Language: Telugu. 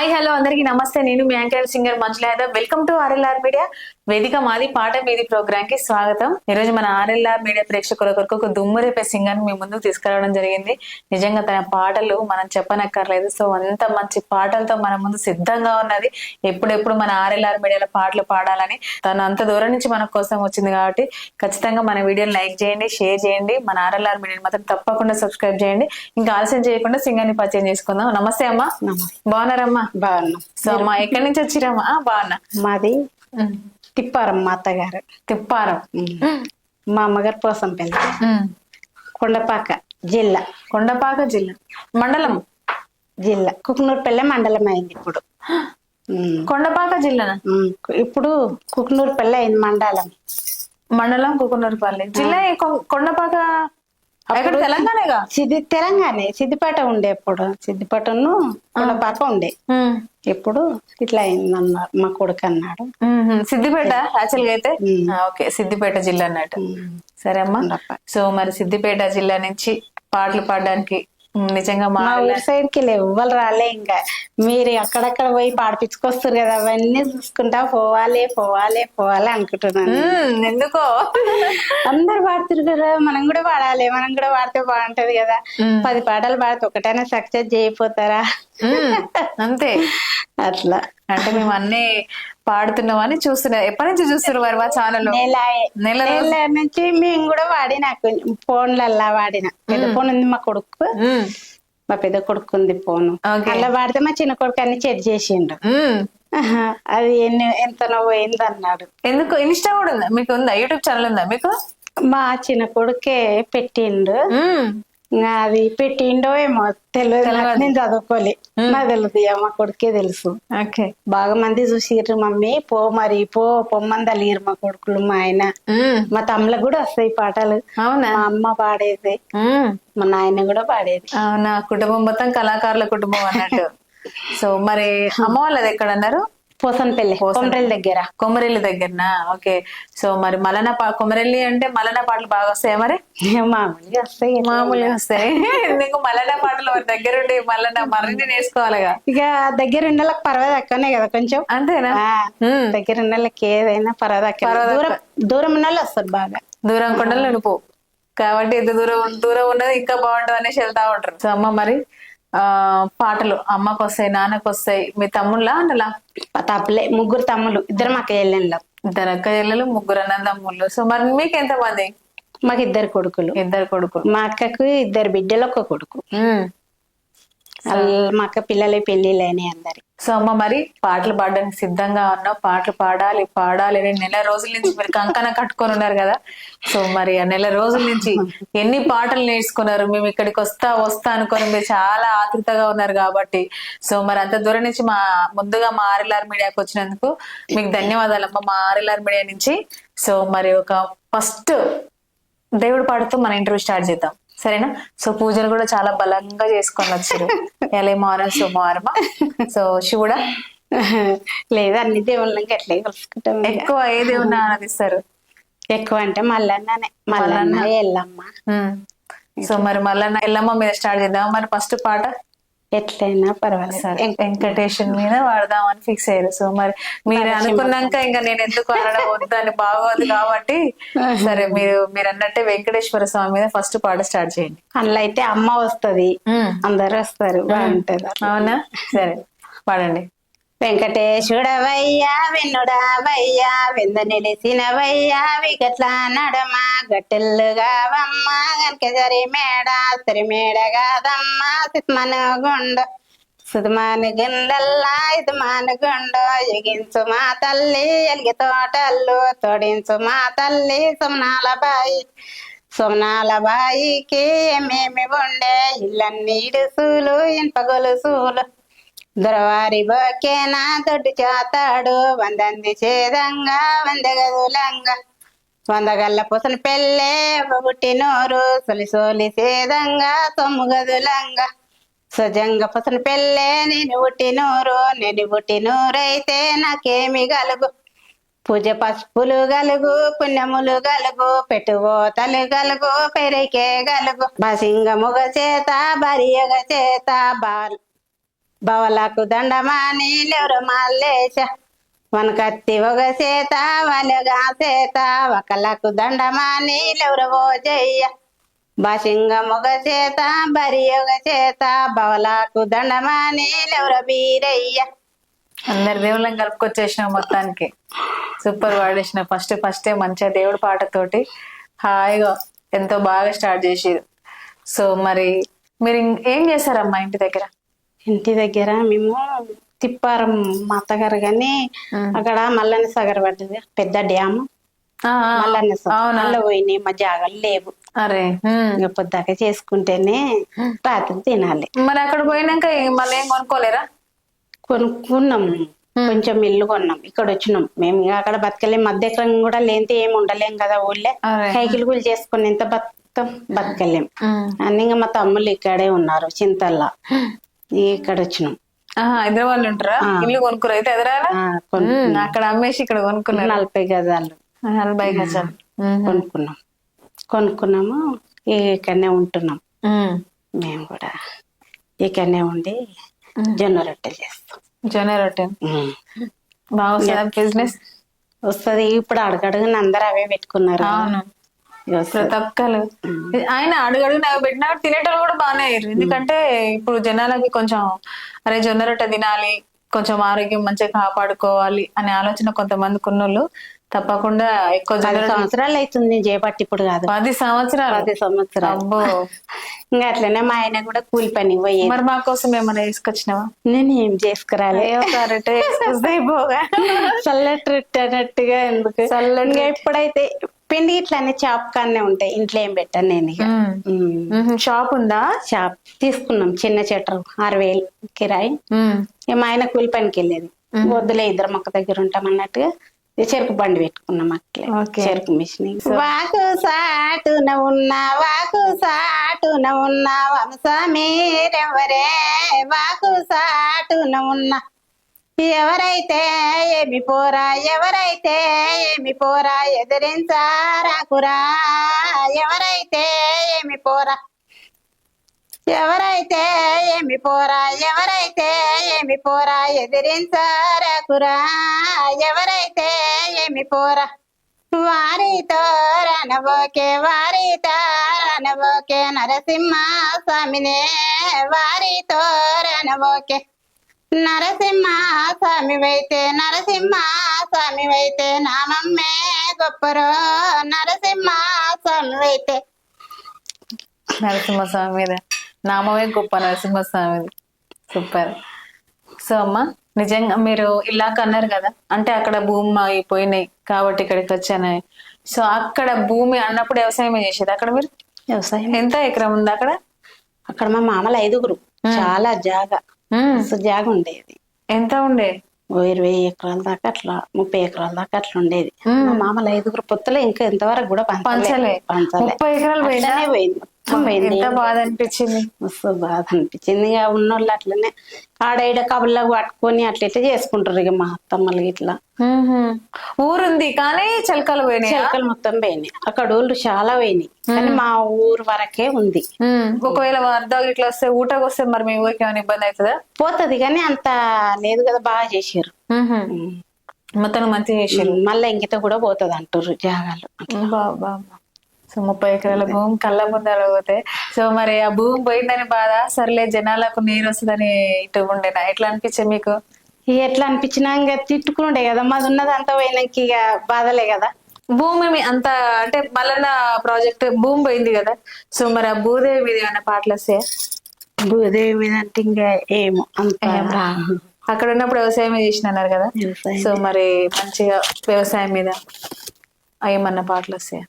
హాయ్ హలో అందరికి నమస్తే. నేను మీ anchor singer Manjula Yadav. Welcome to RLR media. వేదిక మాది పాట మీది ప్రోగ్రామ్ కి స్వాగతం. ఈ రోజు మన ఆర్ఎల్ఆర్ మీడియా ప్రేక్షకుల కొరకు ఒక దుమ్మురేపే సింగర్ మీ ముందుకు తీసుకురావడం జరిగింది. నిజంగా తన పాటలు మనం చెప్పనక్కర్లేదు. సో అంత మంచి పాటలతో మన ముందు సిద్ధంగా ఉన్నది. ఎప్పుడెప్పుడు మన ఆర్ఎల్ఆర్ మీడియాలో పాటలు పాడాలని తను అంత దూరం నుంచి మన కోసం వచ్చింది కాబట్టి ఖచ్చితంగా మన వీడియోని లైక్ చేయండి, షేర్ చేయండి. మన ఆర్ఎల్ఆర్ మీడియాని మాత్రం తప్పకుండా సబ్స్క్రైబ్ చేయండి. ఇంకా ఆలస్యం చేయకుండా సింగర్ ని పరిచయం చేసుకుందాం. నమస్తే అమ్మా. బాగున్నారమ్మా? బాగున్నాం. సో అమ్మా ఎక్కడి నుంచి వచ్చిరమ్మా? బాగున్నా. మాది తిప్పారం. మా అత్తగారు తిప్పారం. మా అమ్మగారు పోసంపల్లి, కొండపాక జిల్లా. కొండపాక జిల్లా మండలం కుకునూరుపల్లె మండలం అయింది ఇప్పుడు. కొండపాక జిల్లా ఇప్పుడు కుకునూరుపల్లె అయింది మండలం. మండలం కుకునూరుపల్లి జిల్లా. కొండపాక తెలంగాణగా? తెలంగాణ సిద్దిపేట ఉండే. ఎప్పుడు సిద్దిపేటను కొండపాక ఉండే. ఇప్పుడు ఇట్లా అయిందన్నారు మా కొడుకు అన్నాడు. సిద్దిపేట యాక్చువల్ గా అయితే ఓకే, సిద్దిపేట జిల్లా అన్నట్టు. సరే అమ్మా. సో మరి సిద్దిపేట జిల్లా నుంచి పాటలు పాడడానికి నిజంగా మా ఊరి సైడ్ కి లేవు, వాళ్ళు రాలే. ఇంకా మీరు అక్కడక్కడ పోయి పాడిపించుకొస్తారు కదా, అవన్నీ చూసుకుంటా పోవాలి పోవాలి పోవాలి అనుకుంటున్నాను. ఎందుకో అందరు పాడుతున్నారు కదా, మనం కూడా పాడాలి, మనం కూడా పాడితే బాగుంటది కదా. 10 పాటలు పాడితే ఒకటైనా సక్సెస్ చేయపోతారా? అంతే. అట్లా అంటే మేము అన్నీ పాడుతున్నామని చూస్తున్నా. ఎప్పటి నుంచి చూస్తున్నారు మరి మా ఛానల్? నెల నుంచి మేము కూడా వాడిన ఫోన్లల్లా వాడిన. పెద్ద ఫోన్ ఉంది మా కొడుకు, మా పెద్ద కొడుకు ఉంది ఫోన్. అలా వాడితే మా చిన్న కొడుకు అన్ని చెక్ చేసిండు. అది ఎంతనో పోయింది అన్నాడు. ఎందుకు? ఇన్స్టా కూడా ఉందా మీకు? ఉందా యూట్యూబ్ ఛానల్ ఉందా మీకు? మా చిన్న కొడుకే పెట్టిండు. అది పెట్టిండో ఏమో తెలియదు, నేను చదువుకోలే. నాకు తెలుసు, మా కొడుకే తెలుసు. బాగా మంది చూసిర్రు, మమ్మీ పో మరి పొమ్మంది అలిగిరు మా కొడుకులు, మా ఆయన. మా తమ్ములకు కూడా వస్తాయి పాటలు. అవునా? మా అమ్మ పాడేది, మా నాయన కూడా పాడేది. అవునా? కుటుంబం మొత్తం కళాకారుల కుటుంబం అన్నట్టు. సో మరి అమ్మ వాళ్ళది ఎక్కడ అన్నారు? పోసంపల్లి, కొమరెల్లి దగ్గరనా? ఓకే. సో మరి కొమరెల్లి అంటే మలన పాటలు బాగా వస్తాయా మరి? మామూలుగా వస్తాయి. నీకు మలన పాటలు దగ్గరుండి మరిన్ని నేర్చుకోవాలిగా. ఇక దగ్గర ఉండేళ్ళకి పర్వాలేదు అక్కనే కదా కొంచెం. అంతేనా? దగ్గర ఉండేళ్ళకి ఏదైనా పర్వాలేదు. దూరం ఉన్న వాళ్ళు వస్తారు, బాగా దూరం కొండలు నువ్వు కాబట్టి ఎంత దూరం ఉన్నది ఇంకా బాగుంటది అనేసి వెళ్తా ఉంటారు. సో అమ్మ మరి పాటలు అమ్మకు వస్తాయి, నాన్నకు వస్తాయి. మీ తమ్ముళ్ళ అన్నలా? తప్పులే, 3 తమ్ముళ్ళు, 2 అక్క చెల్లెళ్ళు. 2 అక్క చెల్లెలు, 3 అన్నదమ్ముళ్ళు. సో మరి మీకు ఎంత మంది? మాకు 2 కొడుకులు. 2 కొడుకులు. మా అక్కకు 2 బిడ్డలు, 1 కొడుకు. మా అక్క పిల్లలు పెళ్లిళ్ళని అందరి. సో అమ్మ మరి పాటలు పాడడానికి సిద్ధంగా ఉన్నావు. పాటలు పాడాలి అని నెల రోజుల నుంచి మీరు కంకణ కట్టుకొని ఉన్నారు కదా. సో మరి ఆ నెల రోజుల నుంచి ఎన్ని పాటలు నేర్చుకున్నారు? మేము ఇక్కడికి వస్తా అనుకొని మీరు చాలా ఆతృతగా ఉన్నారు కాబట్టి. సో మరి అంత దూరం నుంచి ముందుగా మా ఆర్ఎల్ఆర్ మీడియాకి వచ్చినందుకు మీకు ధన్యవాదాలమ్మా, మా ఆర్ఎల్ఆర్ మీడియా నుంచి. సో మరి ఒక ఫస్ట్ దేవుడి పాటతో మన ఇంటర్వ్యూ స్టార్ట్ చేద్దాం, సరేనా? సో పూజలు కూడా చాలా బలంగా చేసుకొని వచ్చారు. ఎలైమారం సోమవారమా? సో శివుడా? లేదు, అన్ని దేవుళ్ళకి ఎట్లా కలుసుకుంటాం. ఎక్కువ ఏ దేవుని ఆరాధిస్తారు? ఎక్కువ అంటే మల్లన్న ఎల్లమ్మ. సో మరి మల్లన్న ఎల్లమ్మ మీద స్టార్ట్ చేద్దాం. మరి ఫస్ట్ పాట ఎట్లయినా పర్వాలేదు వెంకటేశ్వర మీద వాడదామని ఫిక్స్ అయ్యారు. సో మరి మీరు అనుకున్నాక ఇంకా నేను ఎందుకు అనడం వద్దని బాగోదు కాబట్టి సరే మీరు అన్నట్టే వెంకటేశ్వర స్వామి మీద ఫస్ట్ పాట స్టార్ట్ చేయండి. అందులో అయితే అమ్మ వస్తది, అందరు వస్తారు, బాగుంటది. అవునా? సరే పాడండి. వెంకటేశుడవయ్యా వెన్నుడవయ్యా వెంద నిలిసినవయ్యా విగట్ల నడమ గట్టెల్లుగావమ్మ గనకెసరి మేడ కాదమ్మ సిత్మను గుండు సుధమాను గుండల్లా ఇదుమాను గుండు ఎగించు మా తల్లి ఎలిగి తోటల్లు తోడించు మా తల్లి సోమనాల బాయికి ఏమేమి ఉండే ఇల్లన్నీ ఇడుసులు ఇనుప గొలుసులు దొరవారి బొకేనా దొడ్డు చేతాడు వందంది చేదంగా వందగదులంగా 100 గల్ల పొసలు పెళ్ళే పుట్టినోరు సొలి సేదంగా 9 గదులంగా సుజంగ పొసలు పెళ్ళే నేను పుట్టినూరైతే నాకేమి గలుగు పూజ పసుపులు గలుగు పుణ్యములు గలుగు పెట్టుబోతలు గలుగు పెరికే గలుగు బసింగముగ చేత బరియగ చేత బవలకు దండమాని లేవరు మల్లేశ వనకత్తి ఒక చేత వలగా చేత ఒకలకు దండమాని లేవరు ఓజయ్య బాసింగం ఒక చేత బరి ఒక చేత బవలకు దండమాని లేవరు బీరయ్య. అందరి దేవుళ్ళని కలుపుకొచ్చేసిన మొత్తానికి. సూపర్ పాడేసిన. ఫస్టే మంచిగా దేవుడి పాటతోటి హాయిగా ఎంతో బాగా స్టార్ట్ చేసేది. సో మరి మీరు ఏం చేశారమ్మా ఇంటి దగ్గర? ఇంటి దగ్గర మేము తిప్పారం మా అత్తగారు గాని అక్కడ మల్లన్న సాగర్ పడ్డది పెద్ద డ్యాము. మల్లన్న సాగర్ అల్ల పోయినాయి, మా జాగాలు లేవు. అరే ఇంకా పొద్దాక చేసుకుంటేనే రాత్రి తినాలి. మరి అక్కడ పోయినాక మళ్ళీ ఏం కొనుక్కోలేరా? కొనుక్కున్నాం, కొంచెం ఇల్లు కొన్నాం, ఇక్కడ వచ్చినాం మేము. ఇంకా అక్కడ బతకలేం, మధ్య ఎకరం కూడా లేనితే ఏమి ఉండలేం కదా ఊళ్ళే. కైకిలు కూలి చేసుకుని ఎంత బతకలేం అని ఇంకా మా తమ్ముళ్ళు ఇక్కడే ఉన్నారు చింతల్లా, ఇక్కడ వచ్చినాం. హైదరాబాద్ లో ఉంటారా? ఇల్లు కొనుక్కురు అయితే ఎదురాలా? అక్కడ అమ్మేసి ఇక్కడ కొనుక్కున్నారు. 40 గజాలు 40 గజాలు కొనుక్కున్నాము. ఇక్కడనే ఉంటున్నాం మేము కూడా. ఇక్కడనే ఉండి జొన్న రొట్టెలు చేస్తాం. జొన్న రొట్టె బాగా బిజినెస్ వస్తుంది. ఇప్పుడు అడుగడుగున అందరు అవే పెట్టుకున్నారు. అవును, ప్రతి ఒక్కరు ఆయన అడుగడుగున అవి పెట్టినా తినేటోళ్ళు కూడా బాగానే అయ్యారు. ఎందుకంటే ఇప్పుడు జనాలకి కొంచెం అరే జొన్న రొట్టె తినాలి, కొంచెం ఆరోగ్యం మంచిగా కాపాడుకోవాలి అనే ఆలోచన కొంతమందికి ఉన్నోళ్ళు తప్పకుండా ఎక్కువ 10 సంవత్సరాలు అవుతుంది చేపట్టి, ఇప్పుడు కాదు 10 సంవత్సరాలు. 10 సంవత్సరాలు. అబ్బో, ఇంకా అట్లనే మా ఆయన కూడా కూలి పని పోయి. మరి మా కోసం ఏమైనా తీసుకొచ్చినావా? నేను ఏం చేసుకురాలే, చల్లటి రొట్టె అన్నట్టుగా. ఎందుకు చల్లగా ఎప్పుడైతే పిండి ఇట్లానే చాప్ కానే ఉంటాయి, ఇంట్లో ఏం పెట్టాను నేను. ఇక షాప్ ఉందా? షాప్ తీసుకున్నాం, చిన్న చెట్టు 6,000 కిరాయి. మా ఆయన కూలి పనికి వెళ్ళేది, వద్దులే ఇద్దరు మొక్క దగ్గర ఉంటాం అన్నట్టుగా చెరుకు బండి పెట్టుకున్నాం. అట్లే చెరుకు మిషన్. వాకు సాటున ఉన్న వాకు సాటున ఉన్న వంశ మీరెవరే వాకు సాటున ఉన్న ఎవరైతే ఏమి పోరా ఎవరైతే ఏమి పోరా ఎదిరించారాకురా ఎవరైతే ఏమి పోరా ఎవరైతే ఏమి పోరా ఎవరైతే ఏమి పోరా ఎదిరించారాకురా ఎవరైతే ఏమి పోరా వారితో రణబోకే వారితో రణబోకే నరసింహ స్వామినే వారితో రణబోకే నరసింహ స్వామివైతే నరసింహ స్వామివైతే నామమ్మే గొప్పరో నరసింహ స్వామివైతే. నరసింహస్వామి మీద నామమే గొప్ప, నరసింహస్వామి. సూపర్. సో అమ్మ నిజంగా మీరు ఇలాగ అన్నారు కదా, అంటే అక్కడ భూమి అయిపోయినాయి కాబట్టి ఇక్కడికి వచ్చాను. సో అక్కడ భూమి అన్నప్పుడు వ్యవసాయమే చేసేది అక్కడ మీరు? వ్యవసాయం. ఎంత ఎకరం ఉంది అక్కడ? అక్కడ మా మామలు 5గురు, చాలా జాగా జాగా ఉండేది. ఎంత ఉండే? 20 ఎకరాల దాకా అట్లా, 30 ఎకరాల దాకా అట్లా ఉండేది. మా మామలు 5గురు పొత్తులో ఇంకా ఎంతవరకు కూడా పంచలే. 30 ఎకరాలు పోయింది. ఎంత బాధ అనిపించింది? మస్తు బాధ అనిపించింది. ఇక ఉన్నోళ్ళు అట్లనే ఆడైడ కబుర్లకు పట్టుకొని అట్లా ఇట్లా చేసుకుంటారు. ఇక మా అత్తమ్మలు ఇట్లా. ఊరుంది కానీ చిలకలు పోయినాయి. చిలకలు మొత్తం పోయినాయి. అక్కడ ఊళ్ళు చాలా పోయినాయి, కానీ మా ఊరు వరకే ఉంది. ఒకవేళ వరద ఇట్లా వస్తే ఊటకు వస్తే మరి మీ ఊరికి ఏమైనా ఇబ్బంది అవుతుందా? పోతుంది కానీ అంత లేదు కదా. బాగా చేసారు, మొత్తం మంచిగా చేసారు. మళ్ళీ ఇంకిత కూడా పోతుంది అంటారు జాగాలు. బాబా. సో 30 ఎకరాల భూమి కళ్ళ ముందర పోతే, సో మరి ఆ భూమి పోయిందని బాధ, సర్లే జనాలకు నీరు వస్తుందని ఇటు ఉండేనా? ఎట్లా అనిపించే మీకు? ఎట్లా అనిపించినా ఇంకా తిట్టుకుండే కదా, మాది ఉన్నది అంతా పోయినాక ఇక బాధలే కదా. భూమి అంత అంటే మల్లన్న ప్రాజెక్ట్ భూమి పోయింది కదా, సో మరి ఆ భూదేవి మీద ఏమైనా పాటలు వస్తాయా? భూదేవి మీద అంటే ఇంకా ఏమో అంత. అక్కడ ఉన్నప్పుడు వ్యవసాయం చేసినారు కదా, సో మరి మంచిగా వ్యవసాయం మీద ఏమన్నా పాటలు వస్తాయా?